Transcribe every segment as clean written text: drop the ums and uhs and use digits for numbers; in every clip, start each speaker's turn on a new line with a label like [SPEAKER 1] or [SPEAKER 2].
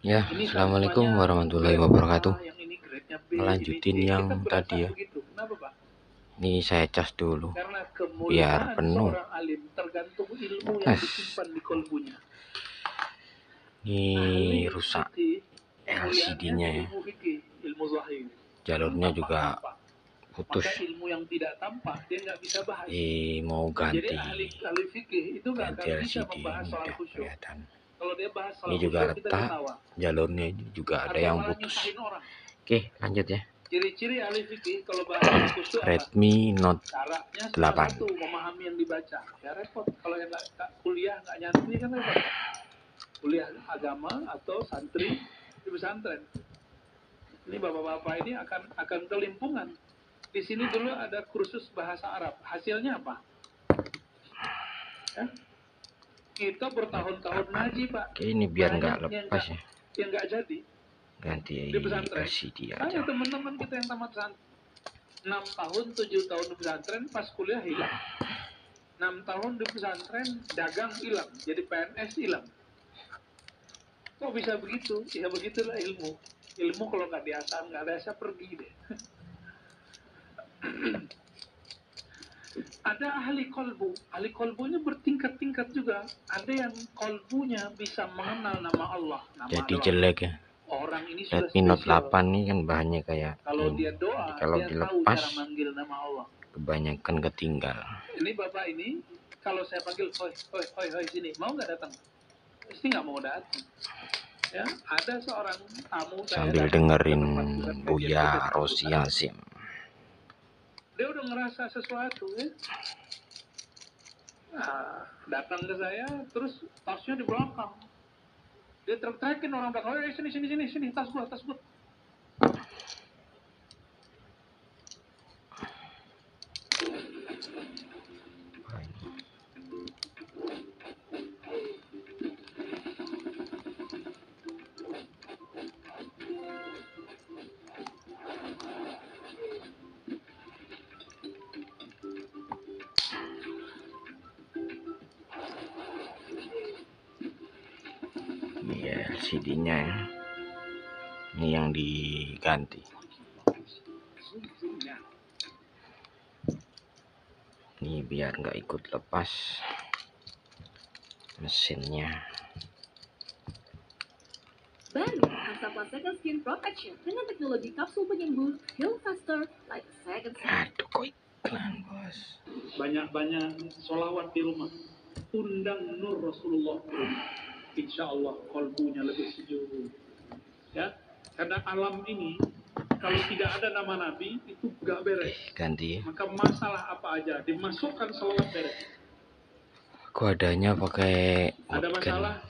[SPEAKER 1] Ya, assalamualaikum warahmatullahi wabarakatuh. Melanjutin yang tadi ya. Ini saya cas dulu biar penuh. Ini rusak LCD-nya ya. Jalurnya juga putus. Mau ganti LCD ini udah kelihatan. Ini juga retak, jalurnya ini juga ada yang putus. Oke, lanjut ya.
[SPEAKER 2] Ciri-ciri ahli fikih kalau bahasa khusyuk
[SPEAKER 1] Redmi Note 8.
[SPEAKER 2] Memahami yang dibaca. Ya repot kalau yang nggak kuliah nggak nyantri kan repot. Kuliah agama atau santri di pesantren. Ini bapak-bapak ini akan kelimpungan. Di sini dulu ada kursus bahasa Arab. Hasilnya apa? Ya? Kita bertahun-tahun ngaji, Pak.
[SPEAKER 1] Oke, ini biar nggak lepas ya.
[SPEAKER 2] Yang nggak jadi.
[SPEAKER 1] Ganti LCD aja.
[SPEAKER 2] Saya teman-teman kita yang tamat pesantren 6 tahun, 7 tahun di pesantren, pas kuliah hilang. 6 tahun di pesantren, dagang hilang, jadi PNS hilang. Kok bisa begitu? Ya begitulah ilmu. Ilmu kalau nggak diasah, nggak ada asah pergi deh. Ada ahli kolbu. Ahli kolbunya bertingkat-tingkat juga. Ada yang kolbunya bisa mengenal nama Allah.
[SPEAKER 1] Jadi jelek ya.
[SPEAKER 2] Orang ini
[SPEAKER 1] Redmi Note 8 nih kan bahannya kayak
[SPEAKER 2] kalau dia doa,
[SPEAKER 1] jadi kalau
[SPEAKER 2] dia
[SPEAKER 1] dilepas
[SPEAKER 2] tahu cara manggil nama Allah.
[SPEAKER 1] Kebanyakan ketinggal.
[SPEAKER 2] Ini bapak ini kalau saya panggil hoi sini, mau nggak datang? Pasti nggak mau datang. Ya, ada seorang tamu
[SPEAKER 1] sambil dengerin Buya Rosi Yasin.
[SPEAKER 2] Dia udah ngerasa sesuatu ya. Nah, datang ke saya, terus tasnya di belakang. Dia teriakin orang belakang, sini, tas gua.
[SPEAKER 1] Ini LCD-nya ya. Ini yang diganti. Ini biar nggak ikut lepas mesinnya.
[SPEAKER 3] Baru Hansaplast Second Skin Protection dengan teknologi kapsul penyembuh Heal Faster like Second Skin.
[SPEAKER 1] Aduh, kok iklan bos.
[SPEAKER 2] Banyak-banyak sholawat di rumah. Undang nur Rasulullah. Insya Allah kolbunya lebih sejuk. Ya, karena alam ini kalau tidak ada nama Nabi itu gak beres.
[SPEAKER 1] Ganti ya.
[SPEAKER 2] Maka masalah apa aja dimasukkan sholawat beres.
[SPEAKER 1] Kok adanya pakai
[SPEAKER 2] ada masalah,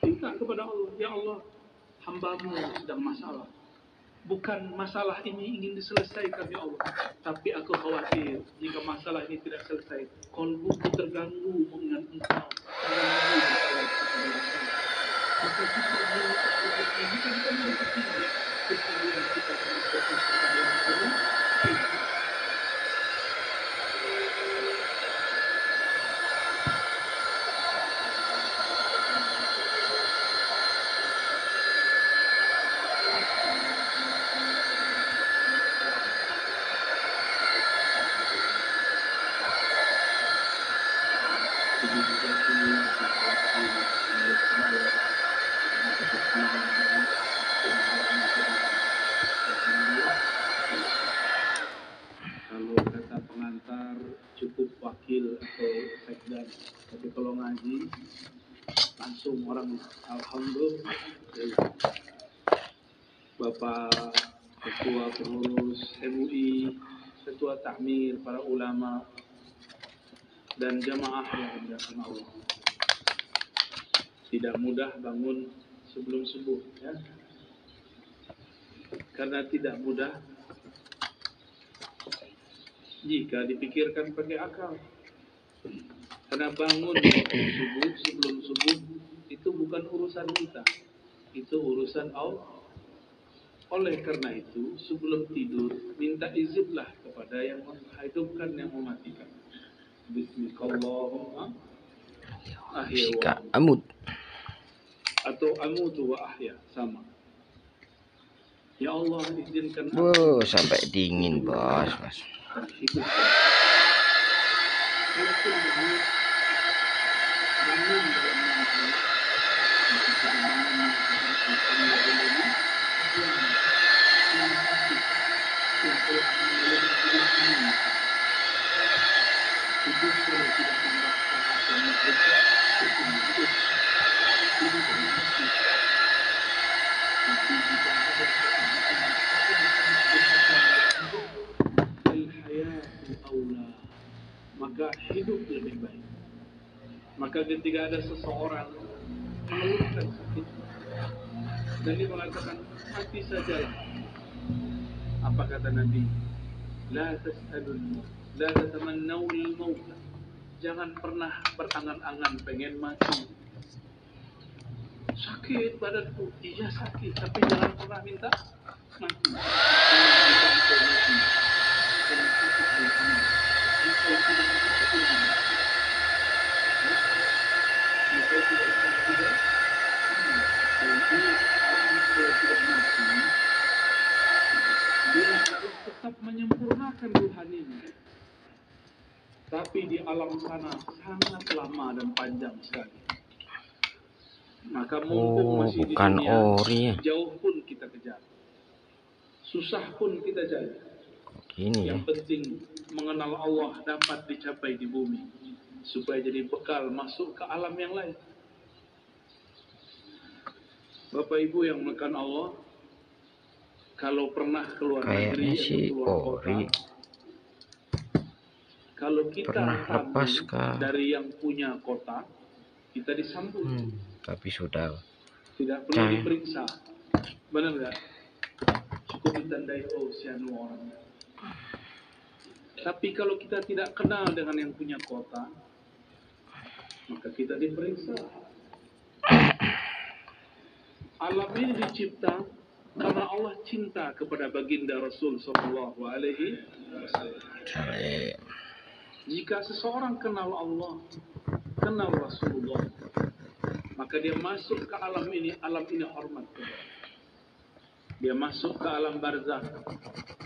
[SPEAKER 2] minta kepada Allah, ya Allah, hambamu sedang masalah. Bukan masalah ini ingin diselesaikan ya Allah, tapi aku khawatir jika masalah ini tidak selesai, kolbuku terganggu mengingat Engkau. Maka kita ini kan yang ketiga, kesalahan kita kalau kata pengantar cukup wakil atau sekdan, tapi kalau ngaji langsung orang alhamdulillah. Bapak Ketua Pengurus MUI, Ketua Takmir, para ulama dan jamaah yang dimuliakan Allah. Tidak mudah bangun sebelum subuh ya. Karena tidak mudah jika dipikirkan pakai akal. Karena bangun subuh sebelum subuh itu bukan urusan kita, itu urusan Allah. Oleh karena itu sebelum tidur minta izinlah kepada yang menghidupkan, yang mematikan. Bismillahirrahmanirrahim.
[SPEAKER 1] Jika amut
[SPEAKER 2] atau amutu wa ahya, sama. Ya Allah, izinkan
[SPEAKER 1] Sampai dingin, bos.
[SPEAKER 2] dan hidup. Walaupun bangun dalam mimpi, ketika bangun yang hati yang telah mengalami hidup ini, hidup kalau tidak tambah sehat dan mereka itu hidup ini dan mati. Tapi jika ada keadaan apa bisa disebutkan hidup, al-hayatu aula, maka hidup lebih baik. Maka ketika ada seseorang mengeluhkan sakit dan dia mengatakan mati sajalah, apa kata Nabi? La tas'alul maut, la tatamannawul maut. Jangan pernah berangan-angan pengen mati. Sakit badanku, iya sakit, tapi jangan pernah minta mati. Jangan minta mati. Karena sakit al-amal. Kalau tidak bisa tidak mati. Maka tidak akan tidak. Kalau tidak mati, dia harus tetap menyempurnakan rohaninya. Tapi di alam sana sangat lama dan panjang sekali. Maka mumpung masih di dunia, jauh pun kita kejar, susah pun kita cari. Yang penting mengenal Allah dapat dicapai di bumi, supaya jadi bekal masuk ke alam yang lain. Bapak Ibu yang melekat Allah, kalau pernah keluar negeri atau keluar kota, kalau kita tamu dari yang punya kota, kita disambut.
[SPEAKER 1] Tapi sudah
[SPEAKER 2] tidak perlu diperiksa, benar nggak? Cukup ditandai sianu orang. Tapi kalau kita tidak kenal dengan yang punya kota, maka kita diperiksa. Alam ini dicipta karena Allah cinta kepada baginda Rasul Sallallahu Alaihi Wasallam. Jika seseorang kenal Allah, kenal Rasulullah, maka dia masuk ke alam ini hormat kepada. Dia masuk ke alam barzakh,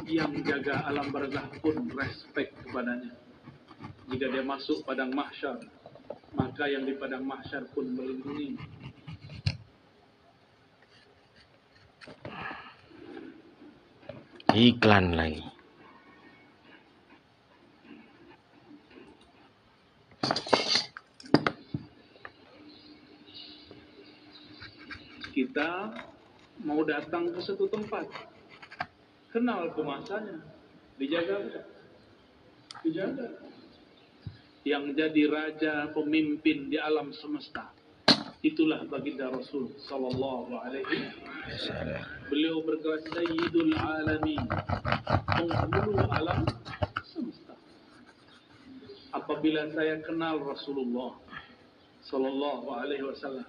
[SPEAKER 2] yang jaga alam barzakh pun respect kepadanya. Jika dia masuk padang mahsyar, maka yang di padang mahsyar pun melindungi.
[SPEAKER 1] Iklan lagi.
[SPEAKER 2] Kita mau datang ke suatu tempat, kenal penguasanya, dijaga tidak? Dijaga. Yang jadi raja, pemimpin di alam semesta, itulah baginda Rasul Sallallahu Alaihi Wasallam. Beliau berkelas Sayyidul Alamin, penghulu alam semesta. Apabila saya kenal Rasulullah Sallallahu Alaihi Wasallam,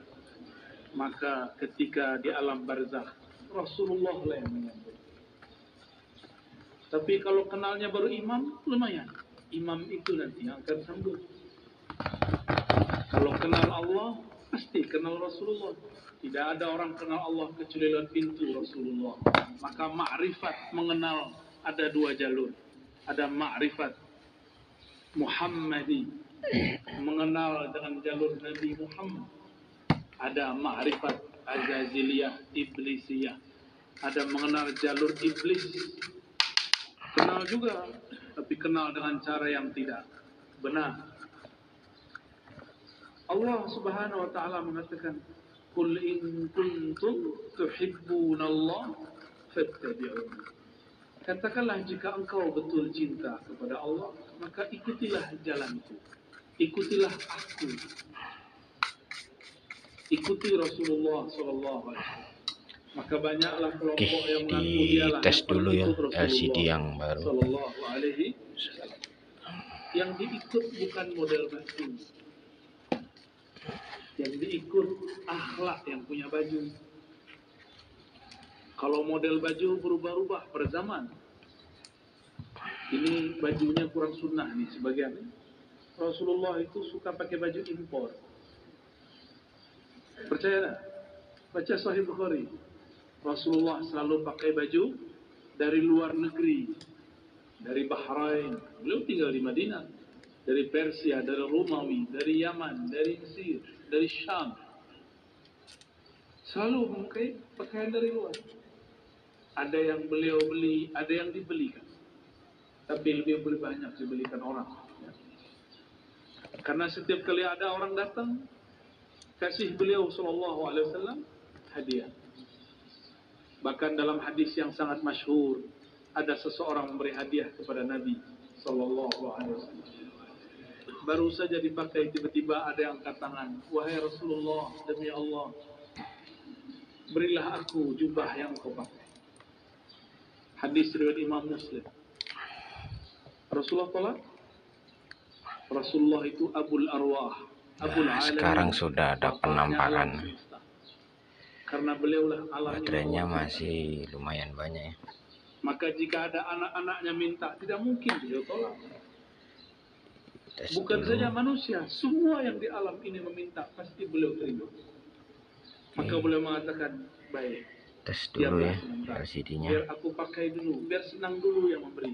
[SPEAKER 2] maka ketika di alam barzakh Rasulullah lah yang menyambut. Tapi kalau kenalnya baru imam, lumayan. Imam itu nanti yang akan sambut. Kalau kenal Allah, pasti kenal Rasulullah. Tidak ada orang kenal Allah kecuali lewat pintu Rasulullah. Maka ma'rifat mengenal ada dua jalur. Ada ma'rifat Muhammadi, mengenal dengan jalur Nabi Muhammad. Ada ma'rifat azaziliyah, iblisiyah. Ada mengenal jalur iblis. Kenal juga, tapi kenal dengan cara yang tidak benar. Allah Subhanahu wa taala mengatakan, "Qul in kuntum tuhibbunallah fattabi'un." Katakanlah jika engkau betul cinta kepada Allah, maka ikutilah jalanku. Ikutilah aku. Ikuti Rasulullah Sallallahu Alaihi Wasallam. Maka banyaklah kelompok yang mengaku dialah
[SPEAKER 1] tes dulu ya LCD yang baru.
[SPEAKER 2] Sallallahu Alaihi Wasallam. Yang diikut bukan model baju, yang diikut akhlak yang punya baju. Kalau model baju berubah-ubah per zaman. Ini bajunya kurang sunnah nih sebagian. Rasulullah itu suka pakai baju impor. Percaya tak? Baca Sahih Bukhari. Rasulullah selalu pakai baju dari luar negeri, dari Bahrain. Beliau tinggal di Madinah. Dari Persia, dari Romawi, dari Yaman, dari Mesir, dari Syam. Selalu memakai pakaian dari luar. Ada yang beliau beli, ada yang dibelikan. Tapi lebih banyak dibelikan orang. Karena setiap kali ada orang datang, kasih beliau sallallahu alaihi wasallam hadiah. Bahkan dalam hadis yang sangat masyhur, ada seseorang memberi hadiah kepada Nabi sallallahu alaihi wasallam. Baru saja dipakai, tiba-tiba ada yang angkat tangan, wahai Rasulullah, demi Allah, berilah aku jubah yang kau pakai. Hadis riwayat Imam Muslim. Rasulullah tolak. Rasulullah itu Abul Arwah, Abul Alamin.
[SPEAKER 1] Sekarang sudah ada penampakan.
[SPEAKER 2] Karena beliaulah alam.
[SPEAKER 1] Baterainya masih lumayan banyak ya.
[SPEAKER 2] Maka jika ada anak-anaknya minta, tidak mungkin beliau tolak. Bukan saja manusia, semua yang di alam ini meminta, pasti beliau terima. Maka beliau mengatakan, baik.
[SPEAKER 1] Tes dulu ya LCD-nya.
[SPEAKER 2] Biar aku pakai dulu, biar senang dulu yang memberi.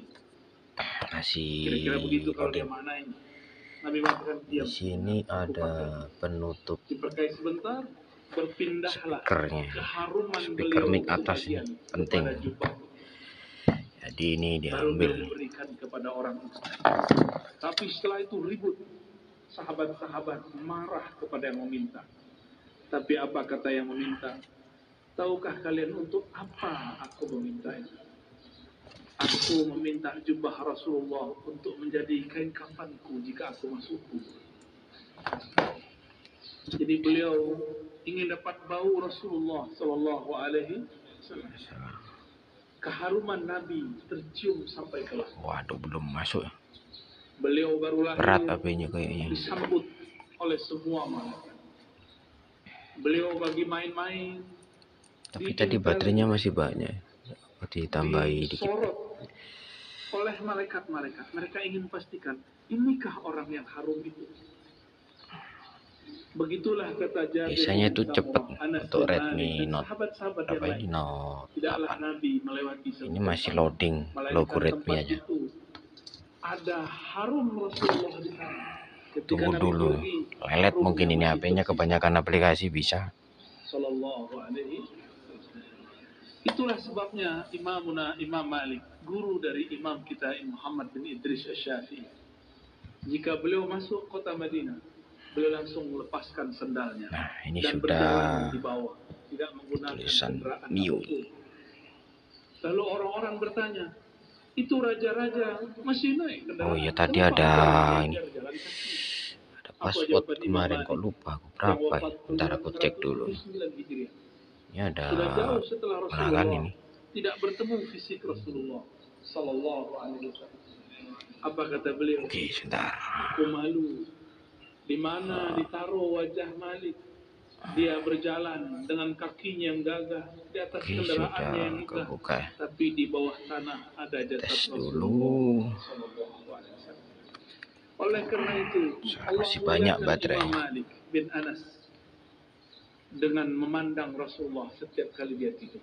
[SPEAKER 1] Masih
[SPEAKER 2] Kira-kira begitu kalau dia maknain. Nabi mengatakan, diam.
[SPEAKER 1] Di sini ada penutup
[SPEAKER 2] dipakai sebentar, berpindahlah
[SPEAKER 1] speakernya.
[SPEAKER 2] keharuman
[SPEAKER 1] Speaker
[SPEAKER 2] beliau
[SPEAKER 1] mic atas ini penting. Jadi ini diambil.
[SPEAKER 2] Diberikan kepada orang itu. Tapi setelah itu ribut. Sahabat-sahabat marah kepada yang meminta. Tapi apa kata yang meminta? Tahukah kalian untuk apa aku meminta itu? Aku meminta jubah Rasulullah untuk menjadi kain kafanku jika aku masuk kubur. Jadi beliau ingin dapat bau Rasulullah Sallallahu Alaihi Wasallam. Keharuman Nabi tercium sampai ke langit.
[SPEAKER 1] Waduh, belum masuk.
[SPEAKER 2] Beliau baru lahir.
[SPEAKER 1] Berat HP-nya kayaknya.
[SPEAKER 2] Disambut oleh semua malaikat. Beliau bagi main-main.
[SPEAKER 1] Tapi tadi baterainya masih banyak. Ditambahi dikit.
[SPEAKER 2] Oleh malaikat-malaikat. Mereka ingin pastikan, inikah orang yang harum itu? Begitulah kata Jabir.
[SPEAKER 1] Biasanya itu cepat untuk Redmi Note. Apa ini Note 8. Ini masih loading logo Redmi aja.
[SPEAKER 2] Ada harum Rasulullah di sana.
[SPEAKER 1] Tunggu dulu. Lelet mungkin ini HP-nya, kebanyakan aplikasi bisa.
[SPEAKER 2] Sallallahu alaihi. Itulah sebabnya Imam Malik, guru dari imam kita Muhammad bin Idris Asy-Syafi'i. Jika beliau masuk kota Madinah, beliau langsung melepaskan sendalnya.
[SPEAKER 1] Nah, ini
[SPEAKER 2] dan
[SPEAKER 1] sudah
[SPEAKER 2] di bawah, tidak menggunakan
[SPEAKER 1] tulisan
[SPEAKER 2] kendaraan
[SPEAKER 1] Mio.
[SPEAKER 2] apapun. Lalu orang-orang bertanya, itu raja-raja masih naik kendaraan?
[SPEAKER 1] Oh ya, tadi ada ini. Ada password kemarin, kok lupa aku berapa ya? Bentar aku cek dulu. Ini ada pelanggan ini.
[SPEAKER 2] Tidak bertemu fisik Rasulullah Sallallahu Alaihi Wasallam. Apa kata beliau?
[SPEAKER 1] Oke, sebentar.
[SPEAKER 2] Aku malu. Di mana ditaruh wajah Malik? Dia berjalan dengan kakinya yang gagah di atas kendaraannya yang megah.
[SPEAKER 1] Kebuka.
[SPEAKER 2] Tapi di bawah tanah ada jasad
[SPEAKER 1] Tes
[SPEAKER 2] Rasulullah
[SPEAKER 1] dulu.
[SPEAKER 2] Sallallahu Alaihi Wasallam. Oleh karena itu, Allah
[SPEAKER 1] Masih banyak
[SPEAKER 2] muliakan
[SPEAKER 1] baterai.
[SPEAKER 2] Imam Malik bin Anas dengan memandang Rasulullah setiap kali dia tidur.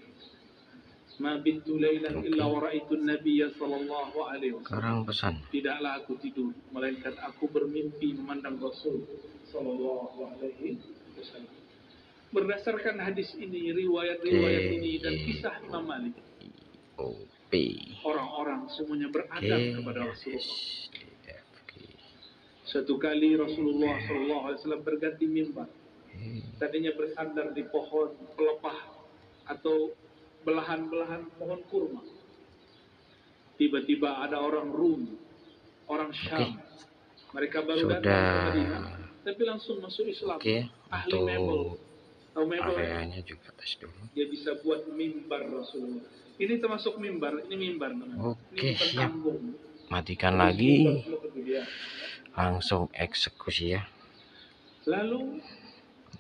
[SPEAKER 2] Ma bintu lailan illa wa ra'aitu an-nabiyya sallallahu alaihi wasallam.
[SPEAKER 1] Sekarang pesan.
[SPEAKER 2] Tidaklah aku tidur, melainkan aku bermimpi memandang Rasul sallallahu alaihi wasallam. Berdasarkan hadis ini, riwayat-riwayat ini dan kisah Imam Malik, orang-orang semuanya beradab kepada Rasulullah. Suatu kali Rasulullah sallallahu alaihi wasallam berganti mimbar. Tadinya bersandar di pohon pelepah atau belahan-belahan pohon kurma. Tiba-tiba ada orang Rum, orang Syam. Mereka baru datang ke Madinah, tapi langsung masuk Islam. Ahli mebel. Tahu mebel?
[SPEAKER 1] Areanya juga tes dulu.
[SPEAKER 2] Dia bisa buat mimbar Rasulullah. Ini termasuk mimbar, ini mimbar.
[SPEAKER 1] Oke,
[SPEAKER 2] ini
[SPEAKER 1] siap. Matikan lagi. Langsung eksekusi ya.
[SPEAKER 2] Lalu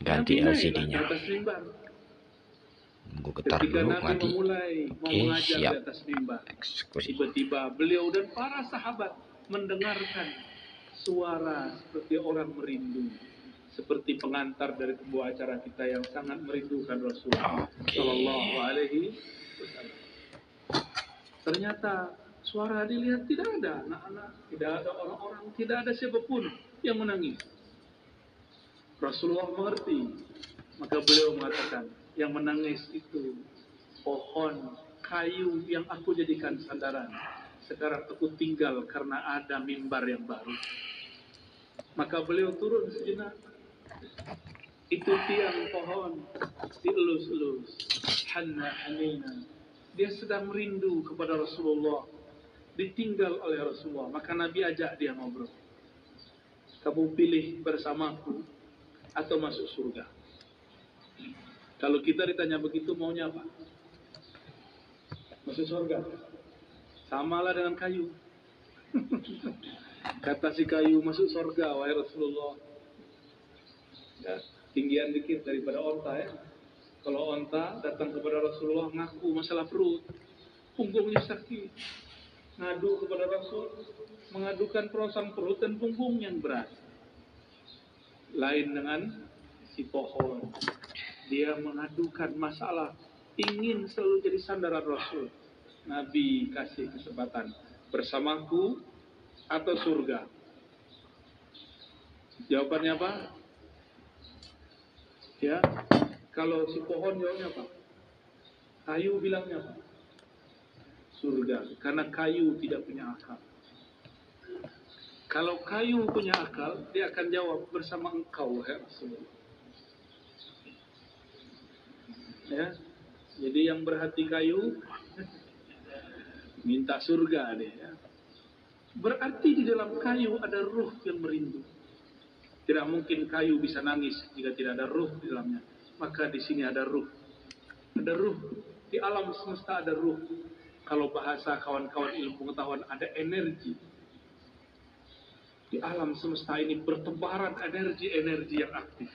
[SPEAKER 1] ganti LCD-nya. Tunggu getar dulu, mati. Oke, siap. Eksekusi.
[SPEAKER 2] Tiba-tiba beliau dan para sahabat mendengarkan suara seperti orang merindu. seperti pengantar dari sebuah acara kita yang sangat merindukan Rasulullah Sallallahu Alaihi Wasallam. Ternyata suara dilihat tidak ada anak-anak, tidak ada orang-orang, tidak ada siapapun yang menangis. Rasulullah mengerti, maka beliau mengatakan, yang menangis itu pohon kayu yang aku jadikan sandaran. Sekarang aku tinggal karena ada mimbar yang baru. Maka beliau turun sejenak. Itu tiang pohon dielus-elus, hanna hanina. Dia sedang merindu kepada Rasulullah, ditinggal oleh Rasulullah. Maka Nabi ajak dia ngobrol. Kamu pilih bersamaku atau masuk surga? Kalau kita ditanya begitu, maunya apa? Masuk surga. Samalah dengan kayu. Kata si kayu, masuk surga wahai Rasulullah. Ya, tinggian dikit daripada onta ya. Kalau onta datang kepada Rasulullah ngaku masalah perut, punggungnya sakit, ngadu kepada Rasul, mengadukan perasaan perut dan punggung yang berat. Lain dengan si pohon, dia mengadukan masalah, ingin selalu jadi sandaran Rasul. Nabi kasih kesempatan, bersamaku atau surga? Jawabannya apa? Ya, kalau si pohon jawabnya apa? Kayu bilangnya apa? Surga, karena kayu tidak punya akal. Kalau kayu punya akal, dia akan jawab bersama engkau, ya Rasulullah. Ya, jadi yang berhati kayu minta surga deh. Ya. Berarti di dalam kayu ada ruh yang merindu. Tidak mungkin kayu bisa nangis jika tidak ada ruh di dalamnya. Maka di sini ada ruh. Ada ruh. Di alam semesta ada ruh. Kalau bahasa kawan-kawan ilmu pengetahuan, ada energi. Di alam semesta ini bertebaran energi-energi yang aktif.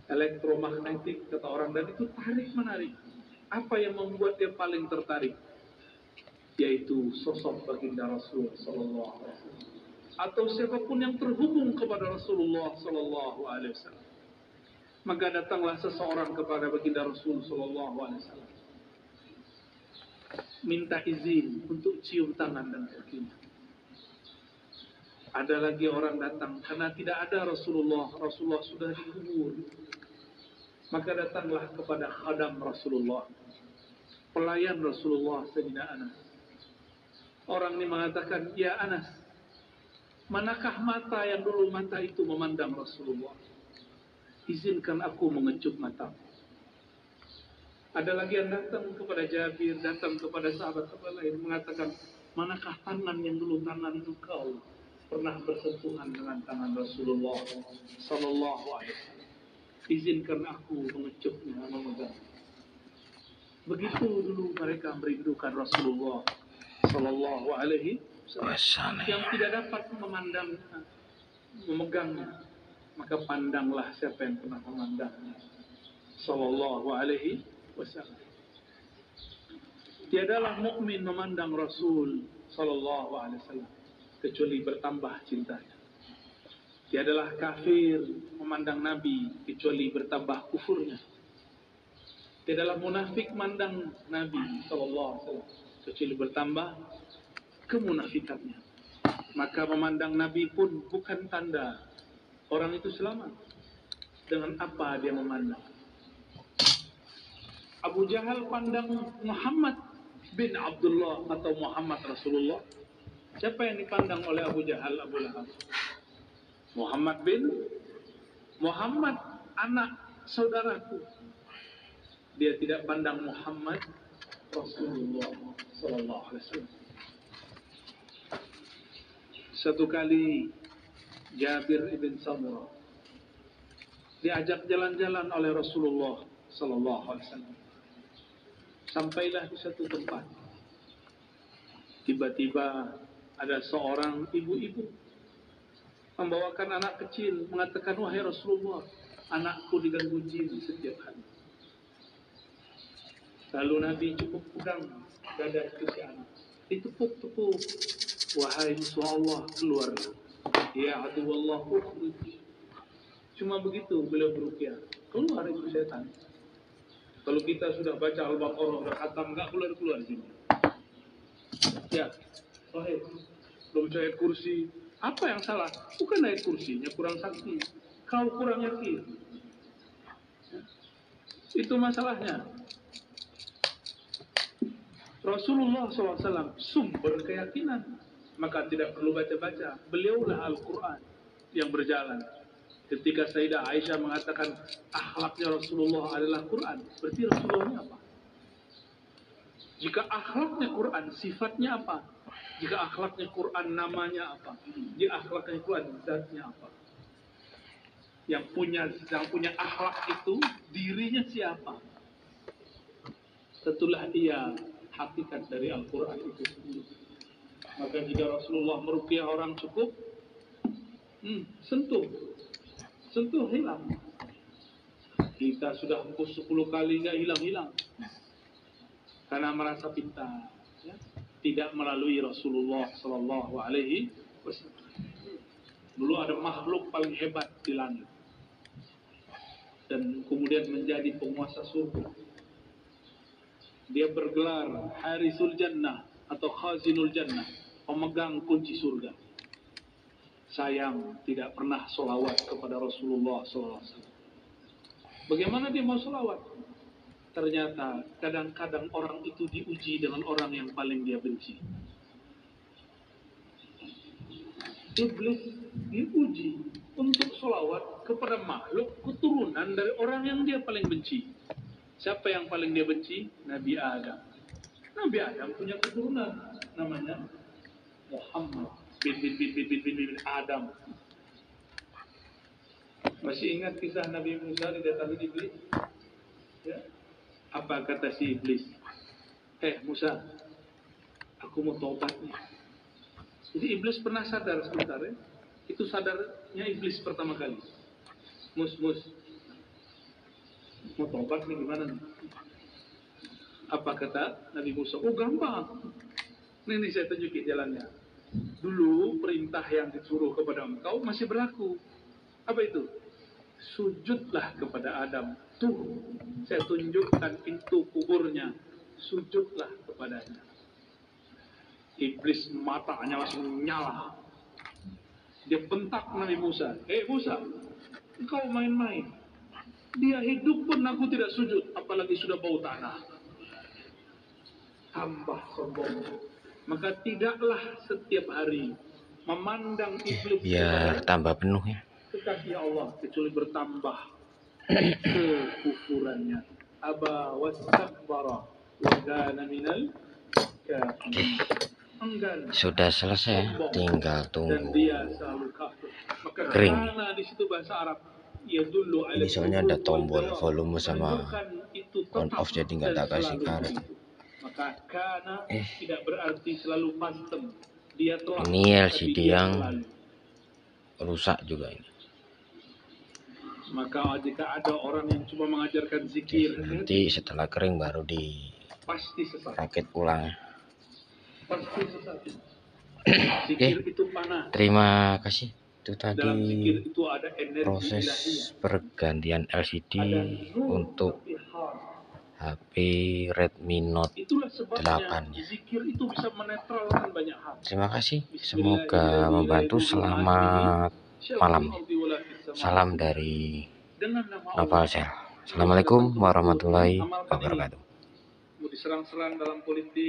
[SPEAKER 2] Elektromagnetik kata orang, dan itu tarik-menarik. Apa yang membuat dia paling tertarik? Yaitu sosok baginda Rasul Sallallahu Alaihi Wasallam. Atau siapapun yang terhubung kepada Rasulullah Sallallahu Alaihi Wasallam. Maka datanglah seseorang kepada baginda Rasul Sallallahu Alaihi Wasallam, minta izin untuk cium tangan dan kakinya. Ada lagi orang datang karena tidak ada Rasulullah sudah dikubur. Maka datanglah kepada khadam Rasulullah, pelayan Rasulullah Sayyidina Anas. Orang ini mengatakan, ya Anas, manakah mata yang dulu mata itu memandang Rasulullah? Izinkan aku mengecup mata. Ada lagi yang datang kepada Jabir, datang kepada sahabat-sahabat lain, mengatakan, manakah tangan yang dulu tangan engkau pernah bersentuhan dengan tangan Rasulullah Sallallahu Alaihi Wasallam? Izinkan aku mengecupnya, memegang. Begitu dulu mereka merindukan Rasulullah Sallallahu Alaihi Wasallam, yang tidak dapat memegangnya. Maka pandanglah siapa yang pernah memandangnya. Sallallahu Alaihi Wasallam. Tiadalah mukmin memandang Rasul Sallallahu Alaihi Wasallam kecuali bertambah cintanya. Tiadalah kafir memandang Nabi kecuali bertambah kufurnya. Tiadalah munafik memandang Nabi Sallallahu Alaihi Wasallam kecuali bertambah kemunafikannya. Maka memandang Nabi pun bukan tanda orang itu selamat. Dengan apa dia memandang? Abu Jahal pandang Muhammad bin Abdullah atau Muhammad Rasulullah. Siapa yang dipandang oleh Abu Jahal, Abu Lahab? Muhammad anak saudaraku. Dia tidak pandang Muhammad Rasulullah Sallallahu Alaihi Wasallam. Satu kali Jabir ibn Samurah diajak jalan-jalan oleh Rasulullah Sallallahu Alaihi Wasallam. Sampailah di satu tempat. Tiba-tiba ada seorang ibu-ibu membawakan anak kecil, mengatakan, wahai Rasulullah, anakku diganggu jin setiap hari. Lalu Nabi cukup pegang dada itu si anak, ditepuk-tepuk, wahai musuh Allah, keluarlah. Ya aduwallah ukhruj. Cuma begitu beliau beruqyah, keluar itu setan. Kalau kita sudah baca Al-Baqarah, sudah khatam, nggak keluar sini. Ya, sahih. Belum baca ayat kursi. Apa yang salah? Bukan ayat kursinya kurang sakti. Kau kurang yakin. Itu masalahnya. Rasulullah SAW sumber keyakinan. Maka tidak perlu baca-baca. Beliaulah Al-Quran yang berjalan. Ketika Sayyidah Aisyah mengatakan akhlaknya Rasulullah adalah Quran, berarti Rasulullahnya apa? Jika akhlaknya Quran, sifatnya apa? Jika akhlaknya Quran, namanya apa? Jika akhlaknya Quran, zatnya apa? Yang punya akhlak itu dirinya siapa? Tentulah ia hakikat dari Al-Quran itu sendiri. Maka jika Rasulullah meruqyah orang cukup, sentuh hilang. Kita sudah hempus 10 kali nggak hilang-hilang karena merasa pintar, ya? Tidak melalui Rasulullah Sallallahu Alaihi Wasallam. Dulu ada makhluk paling hebat di langit dan kemudian menjadi penguasa surga. Dia bergelar Harisul Jannah atau Khazinul Jannah, pemegang kunci surga. Sayang tidak pernah sholawat kepada Rasulullah SAW. Bagaimana dia mau sholawat? Ternyata kadang-kadang orang itu diuji dengan orang yang paling dia benci. Iblis diuji untuk sholawat kepada makhluk keturunan dari orang yang dia paling benci. Siapa yang paling dia benci? Nabi Adam. Nabi Adam punya keturunan namanya Muhammad bin Adam. Masih ingat kisah Nabi Musa didatangi Iblis? Ya. Apa kata si Iblis? Musa, aku mau taubat nih. Jadi Iblis pernah sadar sebentar, ya? Itu sadarnya Iblis pertama kali. Mus, mau taubat nih gimana nih? Apa kata Nabi Musa? Oh gampang. Ini saya tunjukin jalannya. Dulu perintah yang disuruh kepada engkau masih berlaku. Apa itu? Sujudlah kepada Adam. Tuh, saya tunjukkan pintu kuburnya. Sujudlah kepadanya. Iblis matanya langsung nyala. Dia bentak Nabi Musa. Musa, engkau main-main. Dia hidup pun aku tidak sujud, apalagi sudah bau tanah. Tambah sombong. Maka tidaklah setiap hari memandang iblis
[SPEAKER 1] biar tambah penuh ya.
[SPEAKER 2] kekasih Allah kecuali bertambah kekufurannya. Aba wastakbara wa kana minal kafirin. Enggan.
[SPEAKER 1] Sudah selesai, tinggal
[SPEAKER 2] Dan
[SPEAKER 1] tunggu
[SPEAKER 2] dia selalu kafir. Maka
[SPEAKER 1] kering.
[SPEAKER 2] karena di situ bahasa Arab yadullu ala
[SPEAKER 1] Ini soalnya ada tombol
[SPEAKER 2] al-wujud
[SPEAKER 1] volume sama
[SPEAKER 2] menunjukkan itu
[SPEAKER 1] on
[SPEAKER 2] tetap
[SPEAKER 1] off, jadi nggak
[SPEAKER 2] dan
[SPEAKER 1] tak kasih
[SPEAKER 2] selalu
[SPEAKER 1] karet.
[SPEAKER 2] begitu. Maka kana tidak berarti selalu pastem. Dia telah
[SPEAKER 1] Ini
[SPEAKER 2] tapi
[SPEAKER 1] LCD
[SPEAKER 2] dia
[SPEAKER 1] yang
[SPEAKER 2] selalu.
[SPEAKER 1] rusak juga ini.
[SPEAKER 2] Maka jika ada orang yang cuma mengajarkan
[SPEAKER 1] Oke,
[SPEAKER 2] zikir,
[SPEAKER 1] nanti setelah kering baru
[SPEAKER 2] pasti sesat.
[SPEAKER 1] dirakit ulang.
[SPEAKER 2] Pasti sesat. Zikir itu panah.
[SPEAKER 1] Terima kasih. Itu
[SPEAKER 2] Dalam zikir
[SPEAKER 1] tadi
[SPEAKER 2] itu ada energi
[SPEAKER 1] proses
[SPEAKER 2] ilahiyah.
[SPEAKER 1] pergantian LCD
[SPEAKER 2] Ada nur
[SPEAKER 1] untuk
[SPEAKER 2] tapi hard.
[SPEAKER 1] HP Redmi Note
[SPEAKER 2] Itulah sebabnya
[SPEAKER 1] 8 ya.
[SPEAKER 2] zikir itu bisa menetralkan banyak hal.
[SPEAKER 1] Terima kasih, semoga membantu. Selamat malam. Salam dari
[SPEAKER 2] Dengan nama
[SPEAKER 1] Novel Cell. Assalamualaikum warahmatullahi wabarakatuh.
[SPEAKER 2] Mau diserang-serang dalam politik.